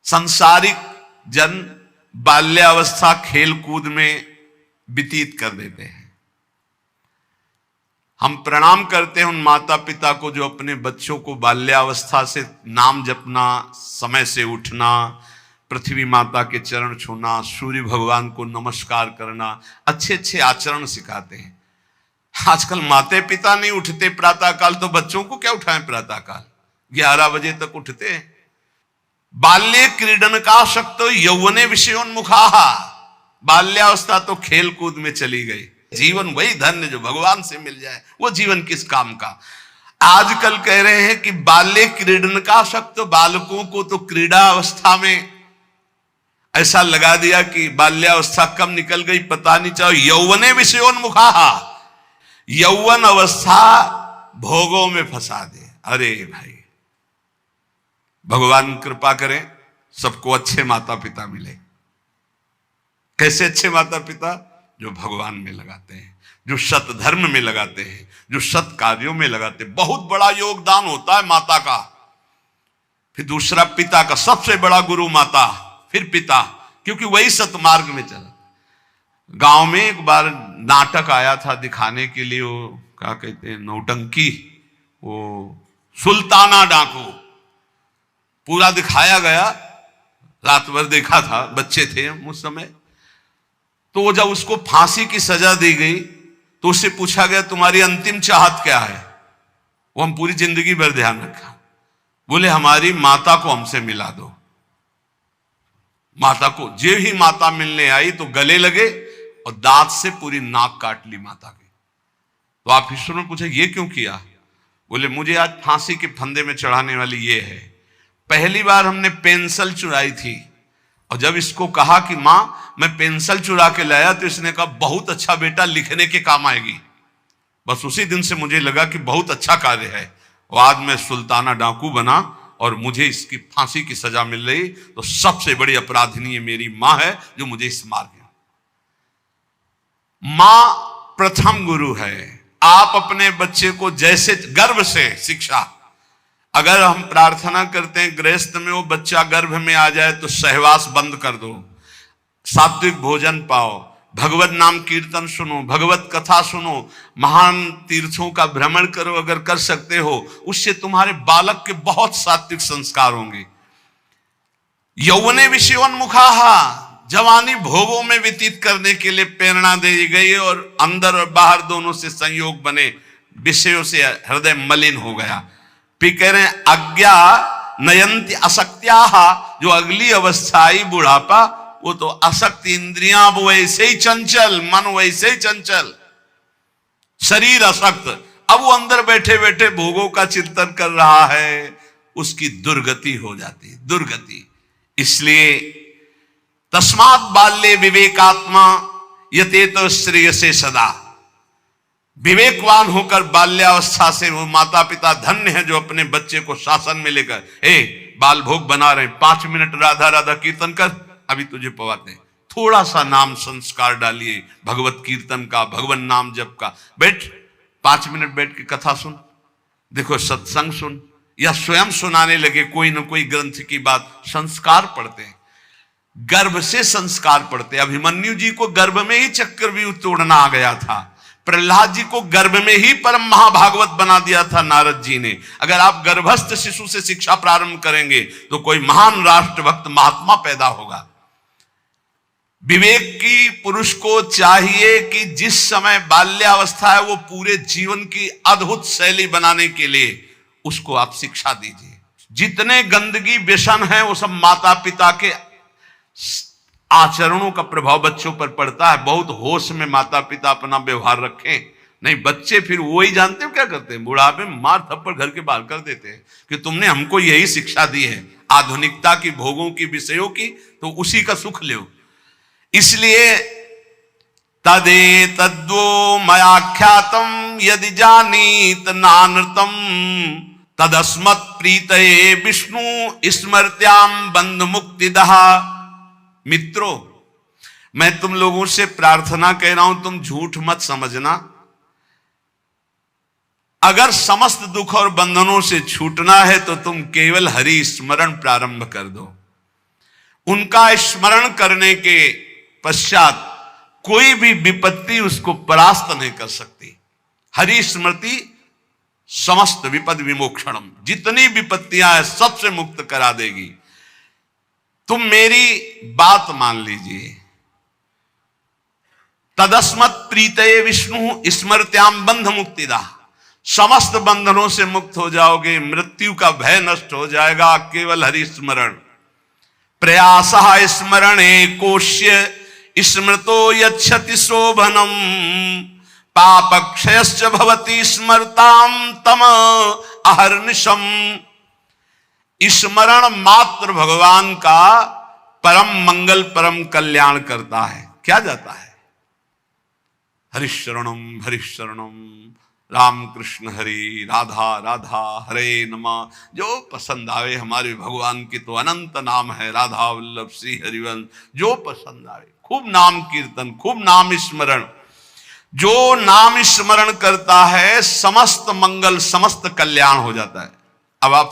संसारिक जन बाल्यावस्था खेल कूद में व्यतीत कर देते हैं। हम प्रणाम करते हैं उन माता पिता को जो अपने बच्चों को बाल्यावस्था से नाम जपना, समय से उठना, पृथ्वी माता के चरण छूना, सूर्य भगवान को नमस्कार करना, अच्छे अच्छे आचरण सिखाते हैं। आजकल माते पिता नहीं उठते प्रातःकाल, तो बच्चों को क्या उठाएं प्रातःकाल? 11 बजे तक उठते हैं। बाल्ये क्रीडन का शक्त यौवने विषयोन्मुखा, बाल्यावस्था तो खेल कूद में चली गई। जीवन वही धन्य जो भगवान से मिल जाए, वो जीवन किस काम का। आजकल कह रहे हैं कि बाल्य क्रीडन का शक्त, बालकों को तो क्रीड़ा अवस्था में ऐसा लगा दिया कि बाल्यावस्था कब निकल गई पता नहीं चला। यौवने विषयोन्मुखा, यौवन अवस्था भोगों में फंसा दे। अरे भाई, भगवान कृपा करें सबको अच्छे माता पिता मिले। कैसे अच्छे माता पिता? जो भगवान में लगाते हैं, जो सत धर्म में लगाते हैं, जो सत कार्यों में लगाते हैं। बहुत बड़ा योगदान होता है माता का। फिर दूसरा पिता का, सबसे बड़ा गुरु माता, फिर पिता, क्योंकि वही सतमार्ग में चला। गांव में एक बार नाटक आया था दिखाने के लिए, वो क्या कहते हैं, नौटंकी, वो सुल्ताना डाकू, पूरा दिखाया गया। रात भर देखा था, बच्चे थे हम उस समय। तो वो जब उसको फांसी की सजा दी गई तो उससे पूछा गया तुम्हारी अंतिम चाहत क्या है? वो हम पूरी जिंदगी भर ध्यान रखा। बोले हमारी माता को हमसे मिला दो। माता को, जे ही माता मिलने आई तो गले लगे और दांत से पूरी नाक काट ली माता की। तो आप ईश्वर ने पूछा ये क्यों किया? बोले मुझे आज फांसी के फंदे में चढ़ाने वाली ये है। पहली बार हमने पेंसिल चुराई थी और जब इसको कहा कि मां मैं पेंसिल चुरा के लाया, तो इसने कहा बहुत अच्छा बेटा, लिखने के काम आएगी। बस उसी दिन से मुझे लगा कि बहुत अच्छा कार्य है। और आज मैं सुल्ताना डाकू बना और मुझे इसकी फांसी की सजा मिल रही, तो सबसे बड़ी अपराधिनी मेरी मां है जो मुझे इस मार गया। मां प्रथम गुरु है। आप अपने बच्चे को जैसे गर्भ से शिक्षा, अगर हम प्रार्थना करते हैं गृहस्थ में वो बच्चा गर्भ में आ जाए तो सहवास बंद कर दो, सात्विक भोजन पाओ, भगवत नाम कीर्तन सुनो, भगवत कथा सुनो, महान तीर्थों का भ्रमण करो अगर कर सकते हो, उससे तुम्हारे बालक के बहुत सात्विक संस्कार होंगे। यौवने विषयोन्मुखा, जवानी भोगों में व्यतीत करने के लिए प्रेरणा दी गई और अंदर और बाहर दोनों से संयोग बने, विषयों से हृदय मलिन हो गया। फिर कह रहे हैं अज्ञा नयंती असक्त्या, जो अगली अवस्था आई बुढ़ापा, वो तो असक्त, इंद्रियां वैसे ही चंचल, मन वैसे ही चंचल, शरीर असक्त। अब वो अंदर बैठे बैठे भोगों का चिंतन कर रहा है, उसकी दुर्गति हो जाती, दुर्गति। इसलिए तस्मात् बाल्ये विवेकात्मा यतेत श्रेयसे सदा, विवेकवान होकर बाल्यावस्था से वो माता पिता धन्य है जो अपने बच्चे को शासन में लेकर, बाल भोग बना रहे, 5 मिनट राधा राधा कीर्तन कर, अभी तुझे पवाते हैं, थोड़ा सा नाम संस्कार डालिए भगवत कीर्तन का, भगवान नाम जप का, बैठ 5 मिनट बैठ के कथा सुन, देखो सत्संग सुन, या स्वयं सुनाने लगे कोई ना कोई ग्रंथ की बात। संस्कार पढ़ते हैं, गर्भ से संस्कार पढ़ते। अभिमन्यु जी को गर्भ में ही चक्रव्यूह तोड़ना आ गया था, प्रहलाद जी को गर्भ में ही परम महाभागवत बना दिया था नारद जी ने। अगर आप गर्भस्थ शिशु से शिक्षा प्रारंभ करेंगे तो कोई महान राष्ट्रभक्त महात्मा पैदा होगा। विवेक की पुरुष को चाहिए कि जिस समय बाल्यावस्था है वो पूरे जीवन की अद्भुत शैली बनाने के लिए उसको आप शिक्षा दीजिए। जितने गंदगी व्यसन है वो सब माता पिता के आचरणों का प्रभाव बच्चों पर पड़ता है। बहुत होश में माता पिता अपना व्यवहार रखें, नहीं बच्चे फिर वही जानते हो क्या करते हैं, बुढ़ापे में मार थप्पड़ घर के बाहर कर देते हैं कि तुमने हमको यही शिक्षा दी है आधुनिकता की, भोगों की, विषयों की, तो उसी का सुख लो। इसलिए तदे तद्वो मयाख्यातम यदि जानीत नानृतम तदस्मत् प्रीतये विष्णु स्मृत्याम बंध मुक्तिदहा। मित्रों, मैं तुम लोगों से प्रार्थना कह रहा हूं, तुम झूठ मत समझना। अगर समस्त दुख और बंधनों से छूटना है तो तुम केवल हरि स्मरण प्रारंभ कर दो। उनका स्मरण करने के पश्चात कोई भी विपत्ति उसको परास्त नहीं कर सकती। हरि स्मृति समस्त विपद विमोक्षणम, जितनी विपत्तियां हैं सबसे मुक्त करा देगी। तुम मेरी बात मान लीजिए। तदस्मत् प्रीतये विष्णु स्मृत्याम बंध मुक्तिदा, समस्त बंधनों से मुक्त हो जाओगे, मृत्यु का भय नष्ट हो जाएगा केवल हरि स्मरण। प्रयासः स्मरणे कोश्य स्मृतो यच्छति शोभनम, पापक्षयश्च भवति स्मरताम तम अहर्निशम। स्मरण मात्र भगवान का परम मंगल परम कल्याण करता है। क्या जाता है? हरिशरणम हरिशरणम, राम कृष्ण हरि, राधा राधा, हरे नमः। जो पसंद आवे, हमारे भगवान की तो अनंत नाम है, राधा वल्लभ श्री हरिवंश, जो पसंद आवे। खूब नाम कीर्तन, खूब नाम स्मरण। जो नाम स्मरण करता है समस्त मंगल समस्त कल्याण हो जाता है। अब आप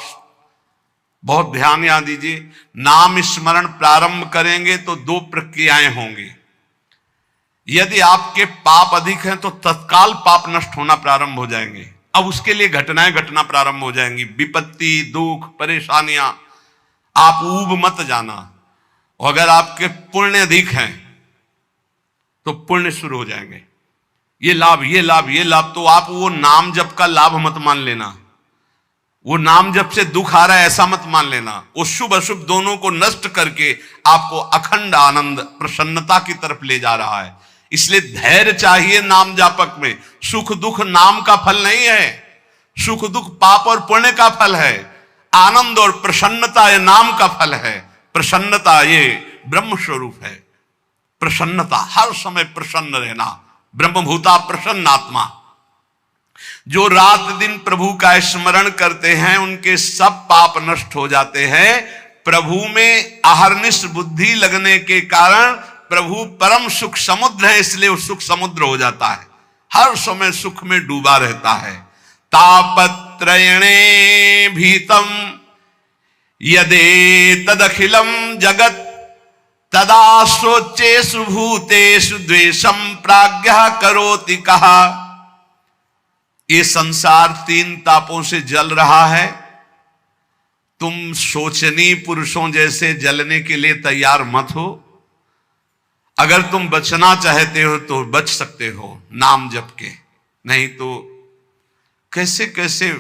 बहुत ध्यान यहां दीजिए, नाम स्मरण प्रारंभ करेंगे तो दो प्रक्रियाएं होंगी। यदि आपके पाप अधिक हैं तो तत्काल पाप नष्ट होना प्रारंभ हो जाएंगे। अब उसके लिए घटनाएं घटना प्रारंभ हो जाएंगी, विपत्ति, दुख, परेशानियां। आप ऊब मत जाना। अगर आपके पुण्य अधिक हैं तो पुण्य शुरू हो जाएंगे। ये लाभ, ये लाभ, ये लाभ। तो आप वो नाम जप का लाभ मत मान लेना। वो नाम जप से दुख आ रहा है ऐसा मत मान लेना। वो शुभ अशुभ दोनों को नष्ट करके आपको अखंड आनंद प्रसन्नता की तरफ ले जा रहा है। इसलिए धैर्य चाहिए नाम जापक में। सुख दुख नाम का फल नहीं है, सुख दुख पाप और पुण्य का फल है। आनंद और प्रसन्नता ये नाम का फल है। प्रसन्नता ये ब्रह्म स्वरूप है। प्रसन्नता, हर समय प्रसन्न रहना, ब्रह्मभूता प्रसन्न आत्मा। जो रात दिन प्रभु का स्मरण करते हैं उनके सब पाप नष्ट हो जाते हैं। प्रभु में अहर्निश बुद्धि लगने के कारण प्रभु परम सुख समुद्र है, इसलिए वो सुख समुद्र हो जाता है। हर समय सुख में डूबा रहता है। तापत्रयणे भीतम यदे तदखिलम जगत तदा शोचेषु भूतेषु द्वेषम प्राज्ञः करोति कहा। ये संसार तीन तापों से जल रहा है। तुम शोचनीय पुरुषों जैसे जलने के लिए तैयार मत हो। अगर तुम बचना चाहते हो तो बच सकते हो नाम जप के, नहीं तो कैसे कैसे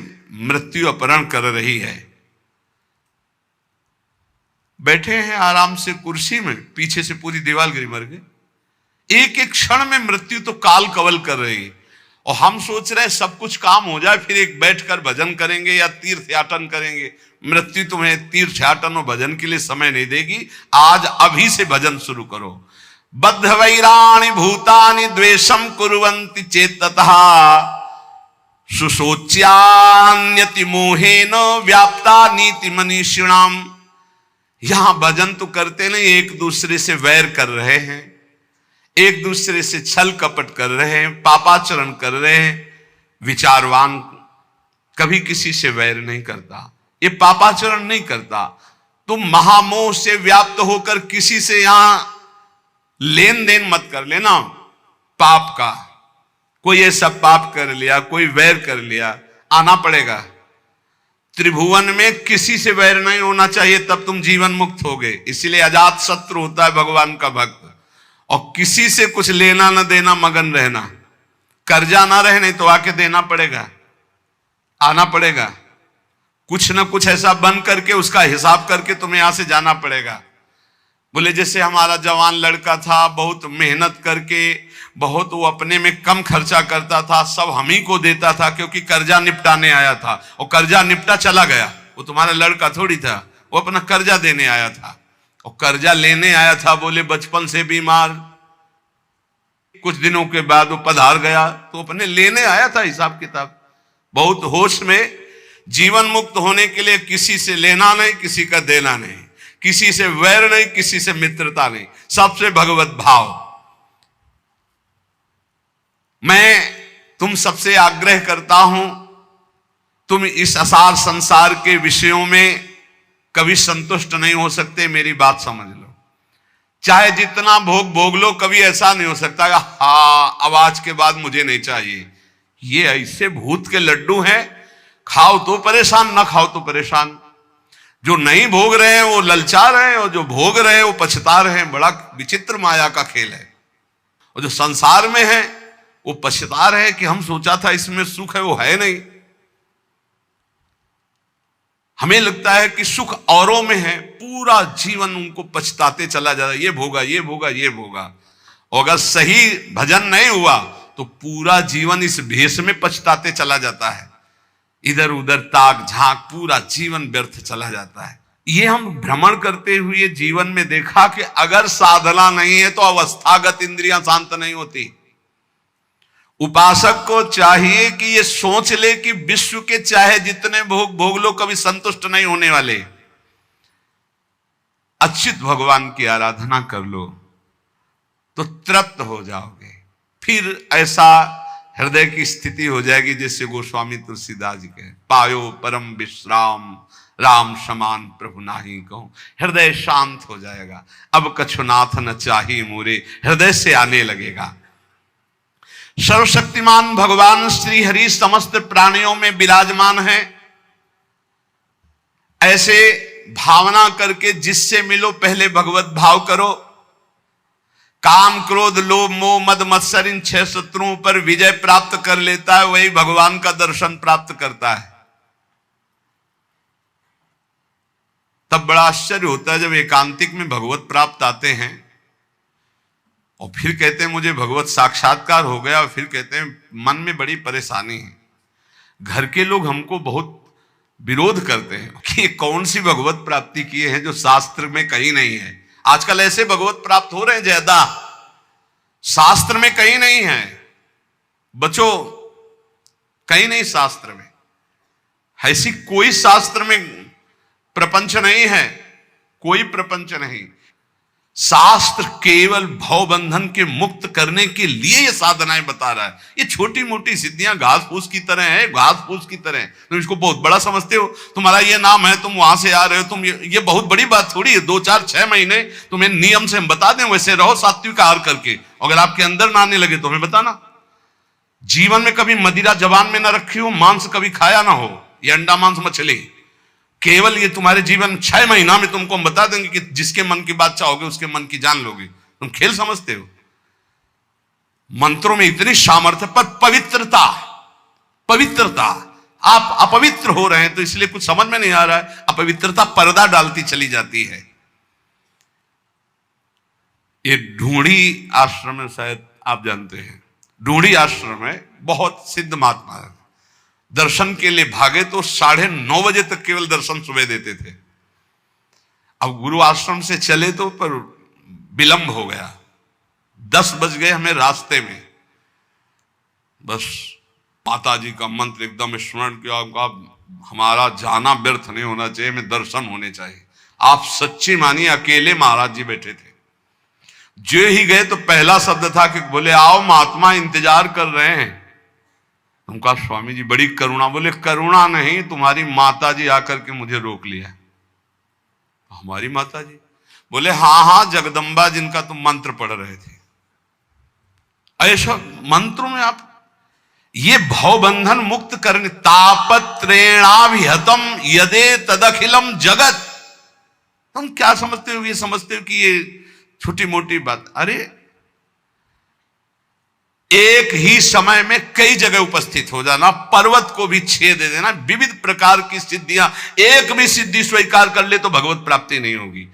मृत्यु अपहरण कर रही है। बैठे हैं आराम से कुर्सी में, पीछे से पूरी दीवार गिरी मर गए। एक एक क्षण में मृत्यु तो काल कवल कर रही है। और हम सोच रहे हैं सब कुछ काम हो जाए फिर एक बैठकर भजन करेंगे या तीर्थयाटन करेंगे। मृत्यु तुम्हें तीर्थयाटन और भजन के लिए समय नहीं देगी। आज अभी से भजन शुरू करो। बद्ध वैराणि भूतानि द्वेषम कुर्वन्ति चेततः सुशोच्यान्यति मोहेन व्याप्ता नीति मनीषिणाम। यहां भजन तो करते नहीं, एक दूसरे से वैर कर रहे हैं, एक दूसरे से छल कपट कर रहे हैं, पापाचरण कर रहे हैं। विचारवान कभी किसी से वैर नहीं करता, ये पापाचरण नहीं करता। तुम महामोह से व्याप्त होकर किसी से यहां लेन देन मत कर लेना पाप का। कोई ऐसा पाप कर लिया, कोई वैर कर लिया, आना पड़ेगा। त्रिभुवन में किसी से वैर नहीं होना चाहिए, तब तुम जीवन मुक्त होगे। इसलिए अजात शत्रु होता है भगवान का भक्त। और किसी से कुछ लेना न देना, मगन रहना। कर्जा ना रहे नहीं तो आके देना पड़ेगा, आना पड़ेगा। कुछ ना कुछ ऐसा बन करके उसका हिसाब करके तुम्हें यहां से जाना पड़ेगा। बोले जैसे हमारा जवान लड़का था, बहुत मेहनत करके, बहुत वो अपने में कम खर्चा करता था, सब हम ही को देता था क्योंकि कर्जा निपटाने आया था। और कर्जा निपटा चला गया। वो तुम्हारा लड़का थोड़ी था, वो अपना कर्जा देने आया था। और कर्जा लेने आया था, बोले बचपन से बीमार, कुछ दिनों के बाद वो पधार गया, तो अपने लेने आया था हिसाब किताब। बहुत होश में। जीवन मुक्त होने के लिए किसी से लेना नहीं, किसी का देना नहीं, किसी से वैर नहीं, किसी से मित्रता नहीं, सबसे भगवत भाव। मैं तुम सबसे आग्रह करता हूं, तुम इस असार संसार के विषयों में कभी संतुष्ट नहीं हो सकते, मेरी बात समझ लो। चाहे जितना भोग भोग लो, कभी ऐसा नहीं हो सकता कि हाँ अब आज के बाद मुझे नहीं चाहिए। ये ऐसे भूत के लड्डू हैं, खाओ तो परेशान, ना खाओ तो परेशान। जो नहीं भोग रहे हैं वो ललचा रहे हैं, और जो भोग रहे हैं वो पछता रहे हैं। बड़ा विचित्र माया का खेल है। और जो संसार में है वो पछता रहे हैं कि हम सोचा था इसमें सुख है, वो है नहीं। हमें लगता है कि सुख औरों में है, पूरा जीवन उनको पछताते चला जाता है, ये भोगा ये भोगा ये भोगा। और अगर सही भजन नहीं हुआ तो पूरा जीवन इस भेष में पछताते चला जाता है। इधर उधर ताक झांक, पूरा जीवन व्यर्थ चला जाता है। ये हम भ्रमण करते हुए जीवन में देखा कि अगर साधना नहीं है तो अवस्थागत इंद्रियां शांत नहीं होती। उपासक को चाहिए कि ये सोच ले कि विश्व के चाहे जितने भोग भोग लो, कभी संतुष्ट नहीं होने वाले। अच्युत भगवान की आराधना कर लो तो तृप्त हो जाओगे। फिर ऐसा हृदय की स्थिति हो जाएगी जैसे गोस्वामी तुलसीदास जी के, पायो परम विश्राम राम समान प्रभु नाही कहूं। हृदय शांत हो जाएगा। अब कछुनाथ न चाही मोरे, हृदय से आने लगेगा। सर्वशक्तिमान भगवान श्री हरि समस्त प्राणियों में विराजमान है। ऐसे भावना करके जिससे मिलो पहले भगवत भाव करो। काम क्रोध लोभ मोह मद मत्सर इन 6 शत्रुओं पर विजय प्राप्त कर लेता है, वही भगवान का दर्शन प्राप्त करता है। तब बड़ा आश्चर्य होता है जब एकांतिक में भगवत प्राप्त आते हैं और फिर कहते हैं मुझे भगवत साक्षात्कार हो गया, और फिर कहते हैं मन में बड़ी परेशानी है। घर के लोग हमको बहुत विरोध करते हैं कि कौन सी भगवत प्राप्ति किए हैं जो शास्त्र में कहीं नहीं है। आजकल ऐसे भगवत प्राप्त हो रहे हैं ज्यादा, शास्त्र में कहीं नहीं है। बचो, कहीं नहीं शास्त्र में, ऐसी कोई शास्त्र में प्रपंच नहीं है, कोई प्रपंच नहीं। शास्त्र केवल भव बंधन के मुक्त करने के लिए ये साधनाएं बता रहा है। ये छोटी मोटी सिद्धियां घास फूस की तरह है, घास फूस की तरह है। तुम इसको बहुत बड़ा समझते हो, तुम्हारा ये नाम है, तुम वहां से आ रहे हो, तुम ये बहुत बड़ी बात थोड़ी है। 2 4 6 महीने तुम्हें नियम से हम बता दें, वैसे रहो सात्विक आहार करके। अगर आपके अंदर ना आने लगे तो हमें बताना। जीवन में कभी मदिरा जबान में ना रखी हो, मांस कभी खाया ना हो, ये अंडा मांस मछली, केवल ये तुम्हारे जीवन 6 महीना में तुमको हम बता देंगे कि जिसके मन की बात चाहोगे उसके मन की जान लोगे। तुम खेल समझते हो? मंत्रों में इतनी सामर्थ्य, पर पवित्रता, पवित्रता, आप अपवित्र हो रहे हैं तो इसलिए कुछ समझ में नहीं आ रहा है। अपवित्रता पर्दा डालती चली जाती है। ये ढूंढी आश्रम में, शायद आप जानते हैं, ढूंढी आश्रम में बहुत सिद्ध महात्मा है। दर्शन के लिए भागे तो 9:30 बजे तक केवल दर्शन सुबह देते थे। अब गुरु आश्रम से चले तो पर विलंब हो गया, 10 बज गए हमें रास्ते में। बस माता जी का मंत्र एकदम स्मरण किया, हमारा जाना व्यर्थ नहीं होना चाहिए, हमें दर्शन होने चाहिए। आप सच्ची मानिए, अकेले महाराज जी बैठे थे। जो ही गए तो पहला शब्द था कि बोले आओ महात्मा इंतजार कर रहे हैं। उनका स्वामी जी बड़ी करुणा, बोले करुणा नहीं, तुम्हारी माता जी आकर के मुझे रोक लिया। हमारी माता जी? बोले हाँ हाँ, जगदम्बा जिनका तुम मंत्र पढ़ रहे थे। ऐसा मंत्रों में आप ये भवबंधन मुक्त करने, तापत्रेणाभिहतम यदे तदखिलम जगत। तुम क्या समझते हो? ये समझते हो कि ये छोटी मोटी बात? अरे एक ही समय में कई जगह उपस्थित हो जाना, पर्वत को भी छेद दे देना, विविध प्रकार की सिद्धियां, एक भी सिद्धि स्वीकार कर ले तो भगवत प्राप्ति नहीं होगी।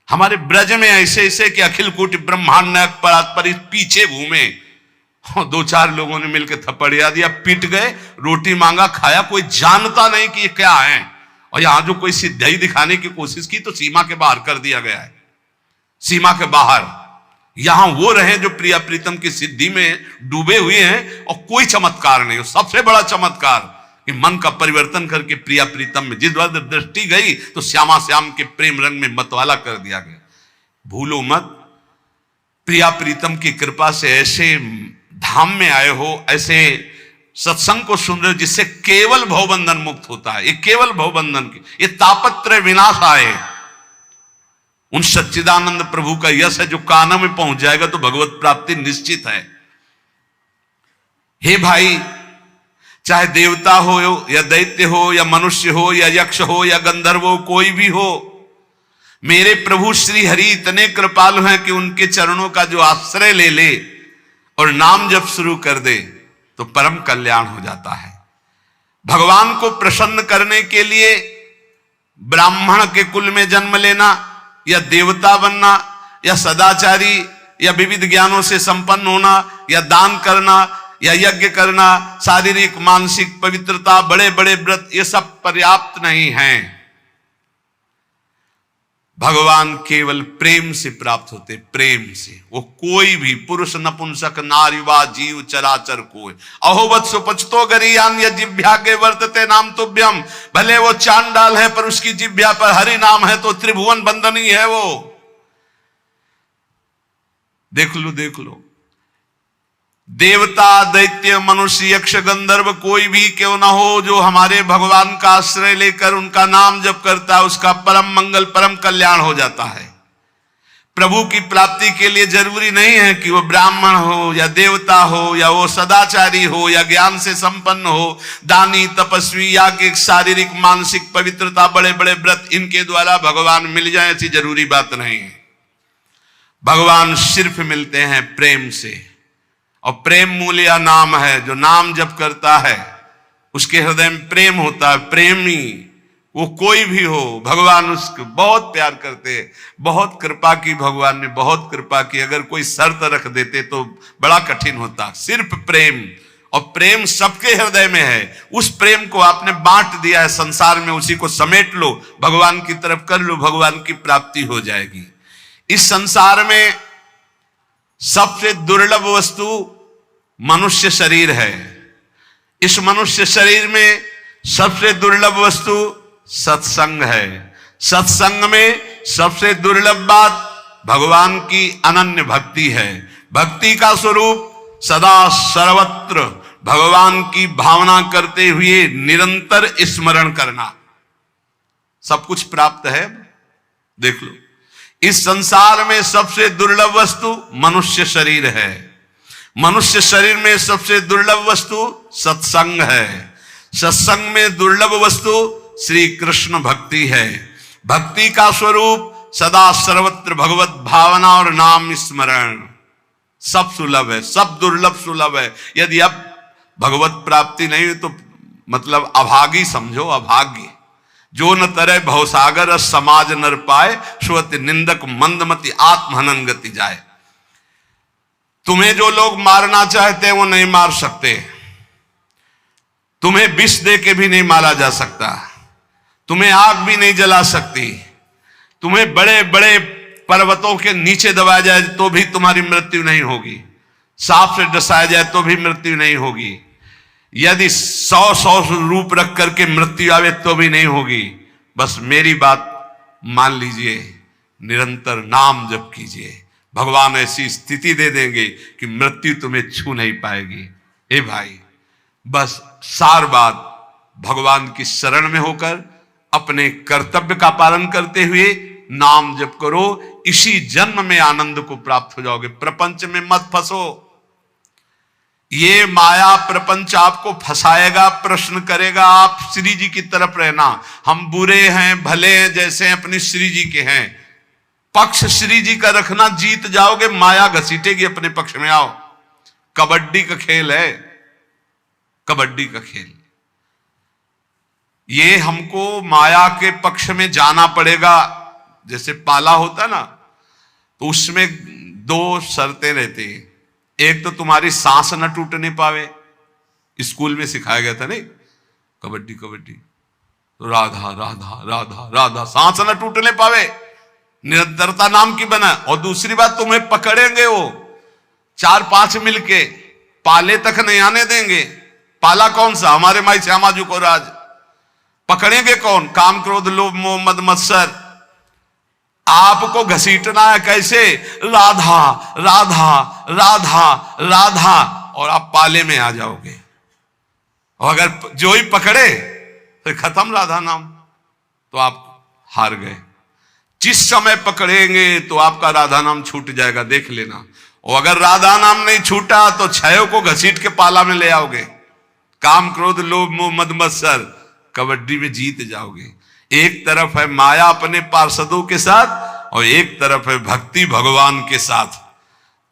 हमारे ब्रज में ऐसे ऐसे कि अखिल कोटि ब्रह्मांड नायक परात्पर पीछे घूमे, 2 4 लोगों ने मिलकर थप्पड़िया दिया, पीट गए, रोटी मांगा, खाया, कोई जानता नहीं कि ये क्या है। और यहां जो कोई सिद्धि दिखाने की कोशिश की तो सीमा के बाहर कर दिया गया है, सीमा के बाहर। यहां वो रहे जो प्रिया प्रीतम की सिद्धि में डूबे हुए हैं और कोई चमत्कार नहीं। सबसे बड़ा चमत्कार कि मन का परिवर्तन करके प्रिया प्रीतम में जिस वक्त दृष्टि गई तो श्यामा श्याम के प्रेम रंग में मतवाला कर दिया गया। भूलो मत, प्रिया प्रीतम की कृपा से ऐसे धाम में आए हो, ऐसे सत्संग को सुन रहे हो जिससे केवल भवबंधन मुक्त होता है। ये केवल भवबंधन की, ये तापत्रय विनाश आए, उन सच्चिदानंद प्रभु का यश है, जो कानों में पहुंच जाएगा तो भगवत प्राप्ति निश्चित है। हे भाई, चाहे देवता हो या दैत्य हो या मनुष्य हो या यक्ष हो या गंधर्व हो, कोई भी हो, मेरे प्रभु श्री हरि इतने कृपालु हैं कि उनके चरणों का जो आश्रय ले ले और नाम जप शुरू कर दे तो परम कल्याण हो जाता है। भगवान को प्रसन्न करने के लिए ब्राह्मण के कुल में जन्म लेना या देवता बनना या सदाचारी या विविध ज्ञानों से संपन्न होना या दान करना या यज्ञ करना, शारीरिक मानसिक पवित्रता, बड़े बड़े व्रत, ये सब पर्याप्त नहीं है। भगवान केवल प्रेम से प्राप्त होते, प्रेम से। वो कोई भी पुरुष नपुंसक नारीवा जीव चराचर कोई अहोवत सुपचतो गरियान या जिभ्या के वर्तते नाम तुभ्यम। भले वो चांडाल है पर उसकी जिभ्या पर हरि नाम है तो त्रिभुवन बंदनी है वो। देख लो देख लो, देवता दैत्य मनुष्य यक्ष गंधर्व कोई भी क्यों ना हो, जो हमारे भगवान का आश्रय लेकर उनका नाम जप करता है, उसका परम मंगल परम कल्याण हो जाता है। प्रभु की प्राप्ति के लिए जरूरी नहीं है कि वो ब्राह्मण हो या देवता हो या वो सदाचारी हो या ज्ञान से संपन्न हो, दानी तपस्वी या कि शारीरिक मानसिक पवित्रता, बड़े बड़े व्रत, इनके द्वारा भगवान मिल जाए ऐसी जरूरी बात नहीं है। भगवान सिर्फ मिलते हैं प्रेम से, और प्रेम मूल्य नाम है। जो नाम जप करता है उसके हृदय में प्रेम होता है। प्रेमी वो कोई भी हो, भगवान उसको बहुत प्यार करते, बहुत कृपा की, भगवान ने बहुत कृपा की। अगर कोई शर्त रख देते तो बड़ा कठिन होता। सिर्फ प्रेम, और प्रेम सबके हृदय में है। उस प्रेम को आपने बांट दिया है संसार में, उसी को समेट लो, भगवान की तरफ कर लो, भगवान की प्राप्ति हो जाएगी। इस संसार में सबसे दुर्लभ वस्तु मनुष्य शरीर है। इस मनुष्य शरीर में सबसे दुर्लभ वस्तु सत्संग है। सत्संग में सबसे दुर्लभ बात भगवान की अनन्य भक्ति है। भक्ति का स्वरूप सदा सर्वत्र भगवान की भावना करते हुए निरंतर स्मरण करना। सब कुछ प्राप्त है। देख लो, इस संसार में सबसे दुर्लभ वस्तु मनुष्य शरीर है। मनुष्य शरीर में सबसे दुर्लभ वस्तु सत्संग है। सत्संग में दुर्लभ वस्तु श्री कृष्ण भक्ति है। भक्ति का स्वरूप सदा सर्वत्र भगवत भावना और नाम स्मरण। सब सुलभ है, सब दुर्लभ सुलभ है। यदि अब भगवत प्राप्ति नहीं हुई तो मतलब अभागी समझो, अभाग्य। जो न तरे भवसागर समाज नर पाए, श्रुति निंदक मंदमति आत्महनन गति जाए। तुम्हें जो लोग मारना चाहते हैं वो नहीं मार सकते। तुम्हें विष दे के भी नहीं मारा जा सकता। तुम्हें आग भी नहीं जला सकती। तुम्हें बड़े बड़े पर्वतों के नीचे दबाया जाए तो भी तुम्हारी मृत्यु नहीं होगी। सांप से डसाया जाए तो भी मृत्यु नहीं होगी। यदि 100 रूप रख करके मृत्यु आवे तो भी नहीं होगी। बस मेरी बात मान लीजिए, निरंतर नाम जप कीजिए, भगवान ऐसी स्थिति दे देंगे कि मृत्यु तुम्हें छू नहीं पाएगी। हे भाई, बस सार बात भगवान की शरण में होकर अपने कर्तव्य का पालन करते हुए नाम जप करो। इसी जन्म में आनंद को प्राप्त हो जाओगे। प्रपंच में मत फंसो। ये माया प्रपंच आपको फंसाएगा, प्रश्न करेगा। आप श्री जी की तरफ रहना। हम बुरे हैं भले हैं जैसे अपनी श्री जी के हैं, पक्ष श्री जी का रखना, जीत जाओगे। माया घसीटेगी अपने पक्ष में। आओ, कबड्डी का खेल है, कबड्डी का खेल। ये हमको माया के पक्ष में जाना पड़ेगा। जैसे पाला होता ना, तो उसमें 2 शर्तें रहती हैं। एक तो तुम्हारी सांस न टूटने पावे। स्कूल में सिखाया गया था नहीं, कबड्डी कबड्डी तो राधा राधा राधा राधा, सांस न टूटने पावे, निरंतरता नाम की बना। और दूसरी बात, तुम्हें पकड़ेंगे वो 4-5 मिलके, पाले तक नहीं आने देंगे। पाला कौन सा? हमारे माई श्यामा जी को राज। पकड़ेंगे कौन? काम क्रोध लोभ मोह मद मत्सर। आपको घसीटना है कैसे? राधा राधा राधा राधा, और आप पाले में आ जाओगे। और अगर जो ही पकड़े तो खत्म राधा नाम, तो आप हार गए। जिस समय पकड़ेंगे तो आपका राधा नाम छूट जाएगा, देख लेना। और अगर राधा नाम नहीं छूटा तो छयों को घसीट के पाला में ले आओगे। काम क्रोध लोभ मोह मद मत्सर, कबड्डी में जीत जाओगे। एक तरफ है माया अपने पार्षदों के साथ और एक तरफ है भक्ति भगवान के साथ।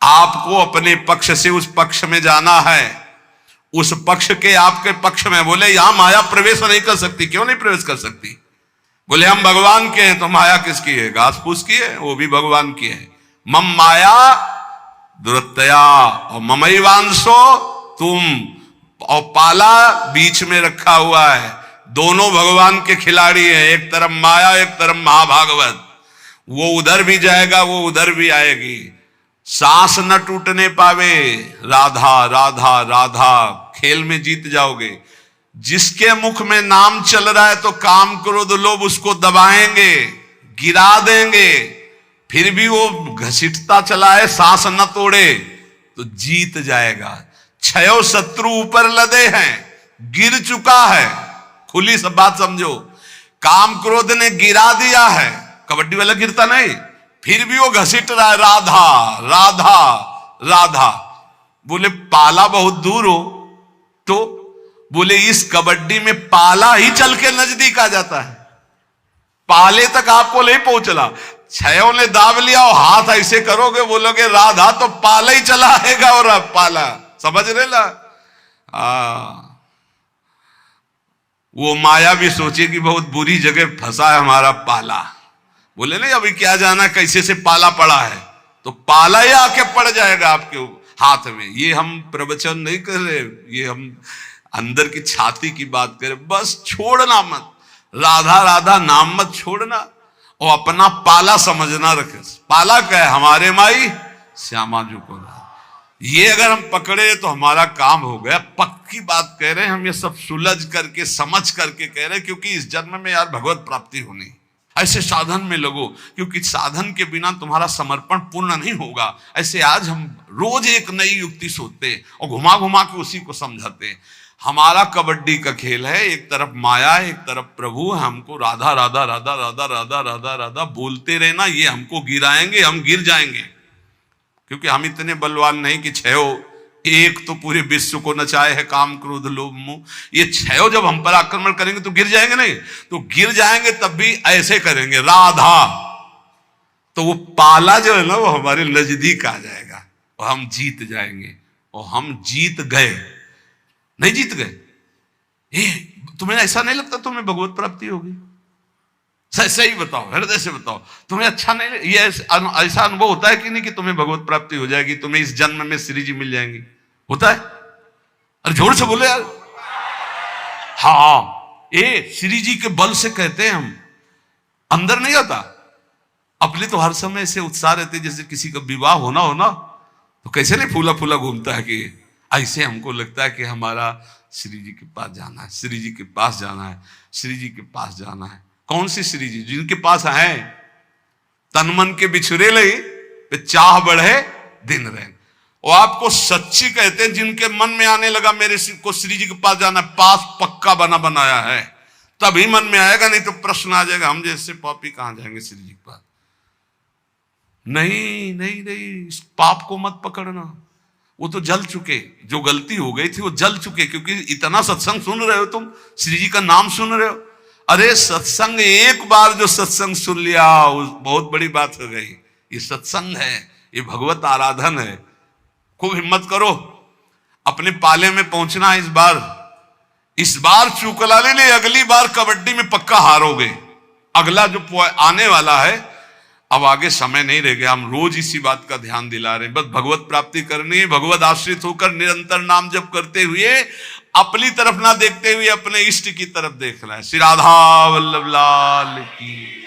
आपको अपने पक्ष से उस पक्ष में जाना है, उस पक्ष के आपके पक्ष में। बोले यहां माया प्रवेश नहीं कर सकती, क्यों नहीं प्रवेश कर सकती? बोले हम भगवान के हैं, तो माया किसकी है? घास फूस की है, वो भी भगवान की है। मम माया दुरत्तया और ममैवांशो तुम, और पाला बीच में रखा हुआ है। दोनों भगवान के खिलाड़ी हैं, एक तरफ माया एक तरफ महाभागवत। वो उधर भी जाएगा, वो उधर भी आएगी। सांस न टूटने पावे, राधा राधा राधा, खेल में जीत जाओगे। जिसके मुख में नाम चल रहा है तो काम क्रोध लोभ उसको दबाएंगे, गिरा देंगे, फिर भी वो घसीटता चला है, सांस न तोड़े तो जीत जाएगा। छयो शत्रु ऊपर लदे हैं, गिर चुका है। खुली सब बात समझो, काम क्रोध ने गिरा दिया है, कबड्डी वाला गिरता नहीं, फिर भी वो घसीट रहा है, राधा राधा राधा। बोले पाला बहुत दूर हो, तो बोले इस कबड्डी में पाला ही चल के नजदीक आ जाता है, पाले तक आपको नहीं पहुंचला। छयों ने दाब लिया और हाथ ऐसे करोगे, बोलोगे राधा, तो पाला ही चला आएगा। और अब पाला समझ रहे ला, वो माया भी सोचे कि बहुत बुरी जगह फंसा है हमारा पाला। बोले नहीं अभी क्या जाना कैसे से पाला पड़ा है, तो पाला ही आके पड़ जाएगा आपके हाथ में। ये हम प्रवचन नहीं कर रहे, ये हम अंदर की छाती की बात करें। बस छोड़ना मत, राधा राधा नाम मत छोड़ना, और अपना पाला समझना रखे। पाला क्या है? हमारे माई श्यामा जी को। ये अगर हम पकड़े तो हमारा काम हो गया। पक्की बात कह रहे हैं हम, ये सब सुलझ करके समझ करके कह रहे हैं, क्योंकि इस जन्म में यार भगवत प्राप्ति होनी। ऐसे साधन में लगो, क्योंकि साधन के बिना तुम्हारा समर्पण पूर्ण नहीं होगा। ऐसे आज हम रोज एक नई युक्ति सोचते और घुमा घुमा के उसी को समझाते। हमारा कबड्डी का खेल है, एक तरफ माया एक तरफ प्रभु। हमको राधा राधा राधा राधा राधा राधा राधा बोलते रहना, ये हमको गिराएंगे, हम गिर जाएंगे। क्योंकि हम इतने बलवान नहीं कि छयो एक तो पूरे विश्व को नचाए है काम क्रोध लोभ मोह। ये छयो जब हम पर आक्रमण करेंगे तो गिर जाएंगे नहीं, तो गिर जाएंगे तब भी ऐसे करेंगे राधा, तो वो पाला जो है ना वो हमारे नजदीक आ जाएगा और हम जीत जाएंगे। और हम जीत गए, नहीं जीत गए। तुम्हें ऐसा नहीं लगता तुम्हें भगवत प्राप्ति होगी? सही बताओ, हृदय से बताओ, तुम्हें अच्छा नहीं, ये ऐसा अनुभव होता है कि नहीं कि तुम्हें भगवत प्राप्ति हो जाएगी, तुम्हें इस जन्म में श्री जी मिल जाएंगी? होता है? अरे जोर से बोले यार। हाँ, ये श्री जी के बल से कहते हैं हम, अंदर नहीं आता। अपने तो हर समय से उत्साह रहते, जैसे किसी का विवाह होना हो ना, तो कैसे नहीं फूला फूला घूमता है कि ऐसे हमको लगता है कि हमारा श्री जी के पास जाना है, श्री जी के पास जाना है, श्री जी के पास जाना है। कौन सी श्री जी? जिनके पास है तन मन के बिछुरे लई पे चाह बढ़े दिन रहे। और आपको सच्ची कहते हैं, जिनके मन में आने लगा मेरे को श्री जी के पास जाना, पास पक्का बना बनाया है, तभी मन में आएगा, नहीं तो प्रश्न आ जाएगा हम जैसे पापी कहां जाएंगे श्री जी के पास। नहीं नहीं नहीं, इस पाप को मत पकड़ना, वो तो जल चुके, जो गलती हो गई थी वो जल चुके। क्योंकि इतना सत्संग सुन रहे हो तुम, श्री जी का नाम सुन रहे हो। अरे सत्संग, एक बार जो सत्संग सुन लिया बहुत बड़ी बात हो गई। ये सत्संग है, ये भगवत आराधन है। खूब हिम्मत करो, अपने पाले में पहुंचना। इस बार चूकला ले, अगली बार कबड्डी में पक्का हारोगे। अगला जो आने वाला है, अब आगे समय नहीं रह गया। हम रोज इसी बात का ध्यान दिला रहे हैं। बस भगवत प्राप्ति करनी है, भगवत आश्रित होकर निरंतर नाम जप करते हुए, अपनी तरफ ना देखते हुए अपने इष्ट की तरफ देखना है। श्री राधा वल्लभ लाल की।